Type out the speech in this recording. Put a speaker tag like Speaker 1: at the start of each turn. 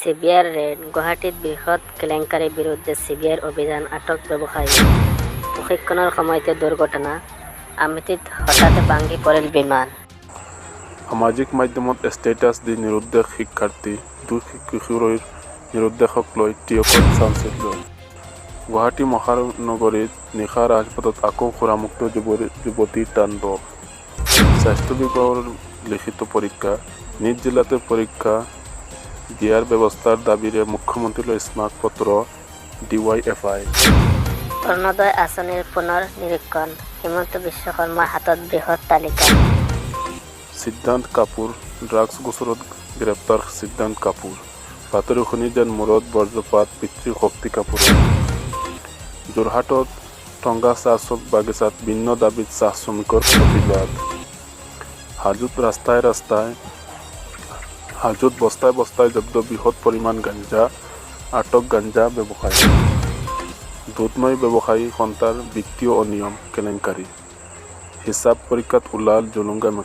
Speaker 1: সিবিআইৰ red গুৱাহাটীত বৃহৎ কেলেংকাৰীৰ বিৰুদ্ধে সিবিআইৰ অভিযান আটক ব্যৱসায়ী প্ৰশিক্ষণৰ সময়তে দুৰ্ঘটনা আমেথিত হঠাতে ভাঙি পৰিল বিমান
Speaker 2: সামাজিক মাধ্যমত ষ্টেটাছ দি নিৰুদ্দেশ শিক্ষাৰ্থী দুই কিশোৰীৰ নিৰুদ্দেশক লৈ টিয়কত চাঞ্চল্য গুৱাহাটী মহানগৰীত নিশা ৰাজপথত আকৌ সুৰামুক্ত যুৱতীৰ তাণ্ডৱ স্বাস্থ্য বিভাগৰ লিখিত পৰীক্ষা নিজ জিলাতে পৰীক্ষা দিয়াৰ ব্যৱস্থাৰ দাবীৰে মুখ্যমন্ত্ৰীলৈ স্মাৰক পত্ৰ DYFI
Speaker 1: অৰুণোদয় আঁচনিৰ পুনৰ নিৰীক্ষণ হিমন্ত বিশ্ব শৰ্মাৰ হাতত বৃহৎ তালিকা
Speaker 2: সিদ্ধান্ত কাপুৰ ড্ৰাগছ গোচৰত গ্ৰেপ্তাৰ সিদ্ধান্ত কাপুৰ বাতৰি শুনি যেন মূৰত বজ্ৰপাত পিতৃ শক্তি কাপুৰ যোৰহাটত টংগা চাহ বাগিচাত ভিন্ন দাবীত চাহ শ্ৰমিকৰ প্ৰতিবাদ হাজোত হাজোত বস্তাই জব্দ বৃহৎ পৰিমাণ গাঞ্জা আটক গাঞ্জা ব্যৱসায়ী দুধনৈ ব্যৱসায়ী সন্তাৰ বিত্তীয় অনিয়ম কেলেংকাৰী হিচাপ পৰীক্ষাত ওলাল জুলুংগা